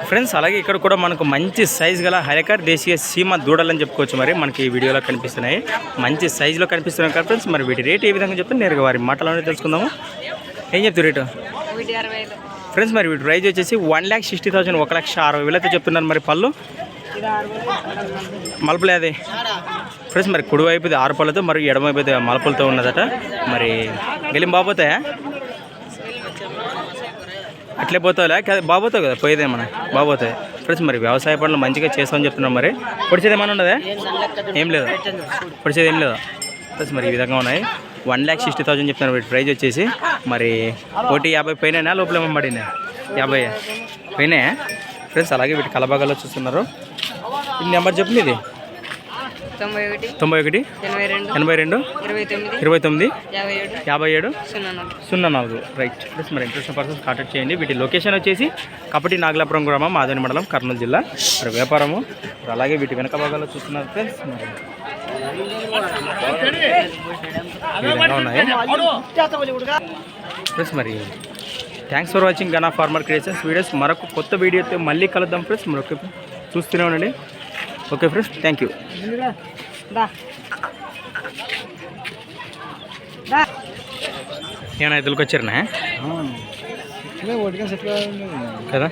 Friends అలాగే ఇక్కడ కూడా మనకు మంచి సైజ్ గల హైకర్ దేశీయ సీమ దూడలని చెప్పుకోవచ్చు. మరి మనకి ఈ వీడియోలో కనిపిస్తున్నాయి, మంచి సైజులో కనిపిస్తున్నాయి కదా ఫ్రెండ్స్. మరి వీటి రేట్ ఏ విధంగా చెప్తే నేరుగా వారి మాటలోనే తెలుసుకుందాము. ఏం చెప్తారు రేటు ఫ్రెండ్స్? మరి వీటి ప్రైజ్ వచ్చేసి 1,60,000 1,60,000 అయితే చెప్తున్నారు. మరి పళ్ళు మలుపులే అది ఫ్రెండ్స్. మరి కుడివైపుది 6 పళ్ళతో మరి ఎడమవైపు మలుపులతో ఉన్నదట. మరి గెలిం బాబోతాయా? అట్లే పోతావులే బాబోతావు కదా పోయేదేమన్నా బాబోతాయి ఫ్రెండ్స్. మరి వ్యవసాయ పనులు మంచిగా చేస్తామని చెప్తున్నాం. మరి పొడిచేది ఏమైనా ఉండదా? ఏం లేదు, పొడిచేది ఏం లేదా ఫ్రెండ్స్. మరి ఈ విధంగా ఉన్నాయి. 1,60,000 చెప్తున్నారు. వీటి ప్రైజ్ వచ్చేసి మరి 1,50,000 పైన లోపల ఏమబడినా 50 పైన ఫ్రెండ్స్. అలాగే వీటి కలబాగాలో చూస్తున్నారు. ఇది నెంబర్ చెప్పండి. ఇది 91 82 29 57 04 రైట్ ఫ్రెండ్స్. మరి ఇంట్రెస్ట్ పర్సన్స్ కాంటాక్ట్ చేయండి. వీటి లొకేషన్ వచ్చేసి కపటి నాగలాపురం గ్రామం, ఆదోని మండలం, కర్నూలు జిల్లా. మరి వ్యాపారము. అలాగే వీటి వెనక భాగాల్లో చూస్తున్నారు ఫ్రెండ్స్. మరి ఉన్నాయి ఫ్రెండ్స్. మరి థ్యాంక్స్ ఫర్ వాచింగ్ గనా ఫార్మర్ క్రియేషన్స్ వీడియోస్. మరొక కొత్త వీడియోతో మళ్ళీ కలుద్దాం ఫ్రెండ్స్. మరొక చూస్తూనే ఉండండి. Okay friends, thank you. ఏమైనా ఎదులుకొచ్చారనా కదా?